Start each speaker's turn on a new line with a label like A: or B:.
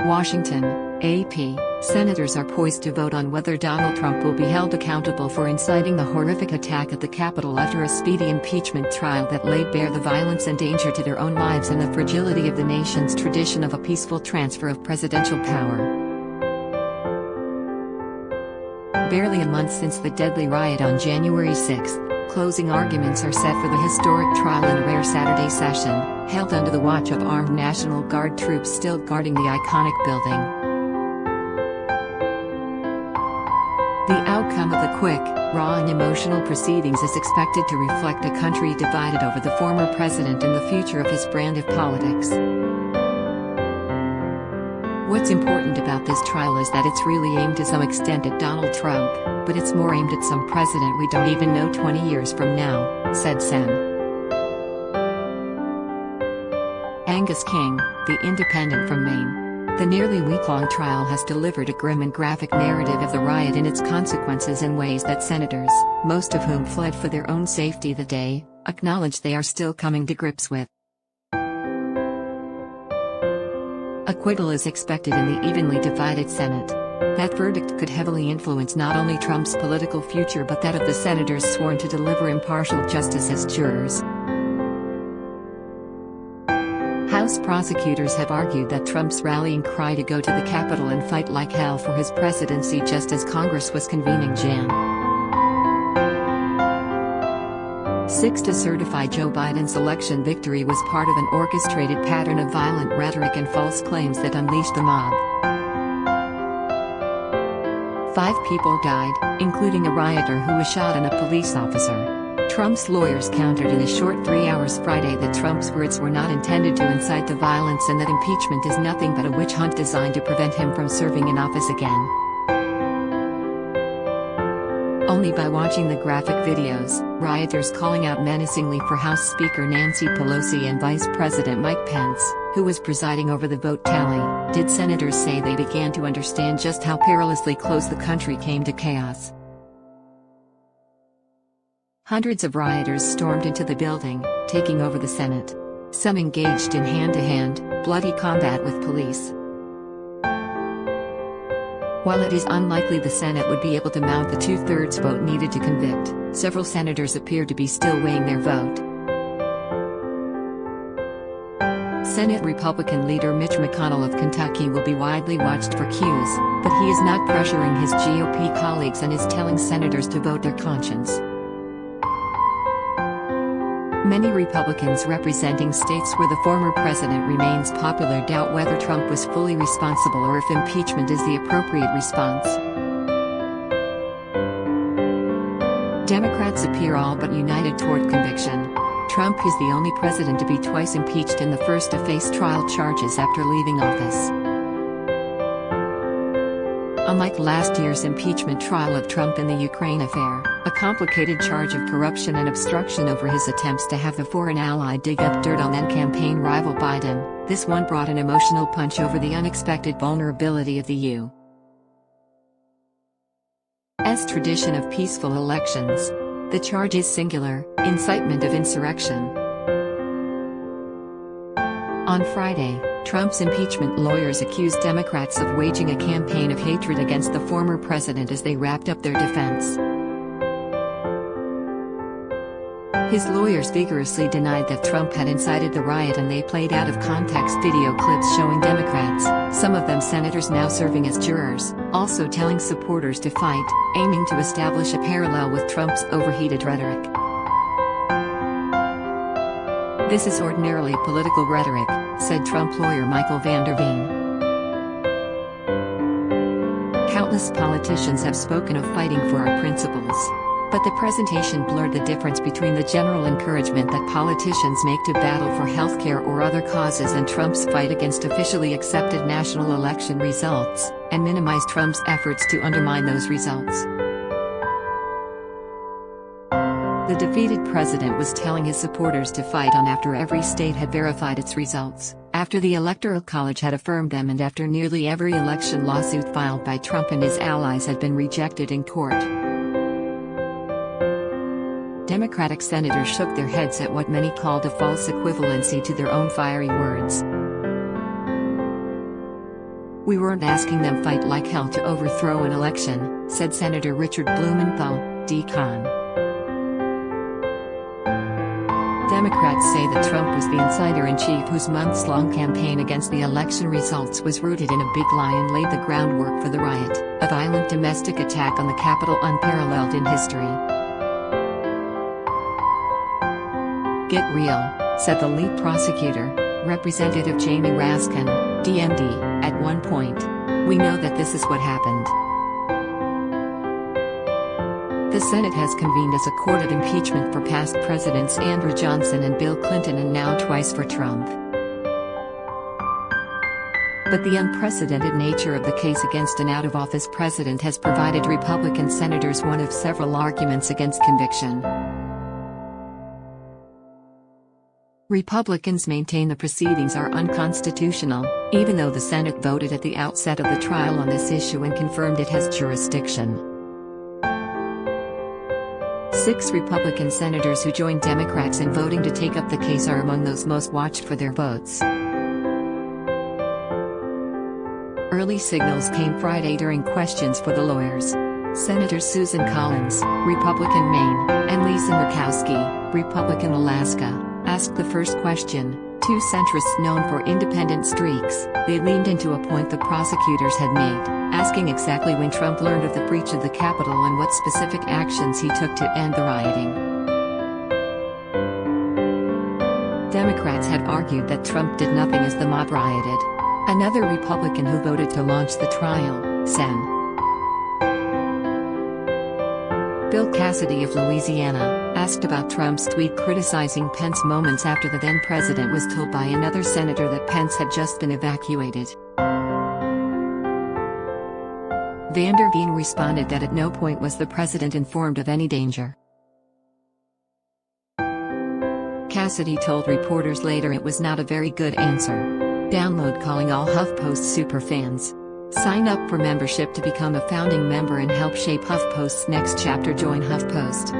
A: Washington, AP. Senators are poised to vote on whether Donald Trump will be held accountable for inciting the horrific attack at the Capitol after a speedy impeachment trial that laid bare the violence and danger to their own lives and the fragility of the nation's tradition of a peaceful transfer of presidential power. Barely a month since the deadly riot on January 6, closing arguments are set for the historic trial in a rare Saturday session, held under the watch of armed National Guard troops still guarding the iconic building. The outcome of the quick, raw and emotional proceedings is expected to reflect a country divided over the former president and the future of his brand of politics. What's important about this trial is that it's really aimed to some extent at Donald Trump, but it's more aimed at some president we don't even know 20 years from now, said Sen. Angus King, the independent from Maine. The nearly week-long trial has delivered a grim and graphic narrative of the riot and its consequences in ways that senators, most of whom fled for their own safety the day, acknowledge they are still coming to grips with. Acquittal is expected in the evenly divided Senate. That verdict could heavily influence not only Trump's political future but that of the senators sworn to deliver impartial justice as jurors. House prosecutors have argued that Trump's rallying cry to go to the Capitol and fight like hell for his presidency just as Congress was convening Jan. 6 to certify Joe Biden's election victory was part of an orchestrated pattern of violent rhetoric and false claims that unleashed the mob. 5 people died, including a rioter who was shot and a police officer. Trump's lawyers countered in a short 3 hours Friday that Trump's words were not intended to incite the violence and that impeachment is nothing but a witch hunt designed to prevent him from serving in office again. Only by watching the graphic videos, rioters calling out menacingly for House Speaker Nancy Pelosi and Vice President Mike Pence, who was presiding over the vote tally, did senators say they began to understand just how perilously close the country came to chaos. Hundreds of rioters stormed into the building, taking over the Senate. Some engaged in hand-to-hand, bloody combat with police. While it is unlikely the Senate would be able to mount the 2/3 vote needed to convict, several senators appear to be still weighing their vote. Senate Republican leader Mitch McConnell of Kentucky will be widely watched for cues, but he is not pressuring his GOP colleagues and is telling senators to vote their conscience. Many Republicans representing states where the former president remains popular doubt whether Trump was fully responsible or if impeachment is the appropriate response. Democrats appear all but united toward conviction. Trump is the only president to be twice impeached and the first to face trial charges after leaving office. Unlike last year's impeachment trial of Trump in the Ukraine affair, a complicated charge of corruption and obstruction over his attempts to have the foreign ally dig up dirt on then-campaign rival Biden, this one brought an emotional punch over the unexpected vulnerability of the U.S. tradition of peaceful elections. The charge is singular: incitement of insurrection. On Friday, Trump's impeachment lawyers accused Democrats of waging a campaign of hatred against the former president as they wrapped up their defense. His lawyers vigorously denied that Trump had incited the riot, and they played out of context video clips showing Democrats, some of them senators now serving as jurors, also telling supporters to fight, aiming to establish a parallel with Trump's overheated rhetoric. "This is ordinarily political rhetoric," said Trump lawyer Michael Van Der Veen. "Countless politicians have spoken of fighting for our principles. But the presentation blurred the difference between the general encouragement that politicians make to battle for healthcare or other causes and Trump's fight against officially accepted national election results, and minimized Trump's efforts to undermine those results." The defeated president was telling his supporters to fight on after every state had verified its results, after the Electoral College had affirmed them, and after nearly every election lawsuit filed by Trump and his allies had been rejected in court. Democratic senators shook their heads at what many called a false equivalency to their own fiery words. "We weren't asking them fight like hell to overthrow an election," said Senator Richard Blumenthal, D-Con. Democrats say that Trump was the insider-in-chief whose months-long campaign against the election results was rooted in a big lie and laid the groundwork for the riot, a violent domestic attack on the Capitol unparalleled in history. "Get real," said the lead prosecutor, Representative Jamie Raskin, DMD, at one point. "We know that this is what happened." The Senate has convened as a court of impeachment for past presidents Andrew Johnson and Bill Clinton and now twice for Trump. But the unprecedented nature of the case against an out-of-office president has provided Republican senators one of several arguments against conviction. Republicans maintain the proceedings are unconstitutional, even though the Senate voted at the outset of the trial on this issue and confirmed it has jurisdiction. 6 Republican senators who joined Democrats in voting to take up the case are among those most watched for their votes. Early signals came Friday during questions for the lawyers. Senators Susan Collins, Republican Maine, and Lisa Murkowski, Republican Alaska, asked the first question. Two centrists known for independent streaks, they leaned into a point the prosecutors had made, asking exactly when Trump learned of the breach of the Capitol and what specific actions he took to end the rioting. Democrats had argued that Trump did nothing as the mob rioted. Another Republican who voted to launch the trial, Sen. Bill Cassidy of Louisiana, asked about Trump's tweet criticizing Pence moments after the then-president was told by another senator that Pence had just been evacuated. Van der Veen responded that at no point was the president informed of any danger. Cassidy told reporters later it was not a very good answer. Download calling all HuffPost superfans. Sign up for membership to become a founding member and help shape HuffPost's next chapter. Join HuffPost.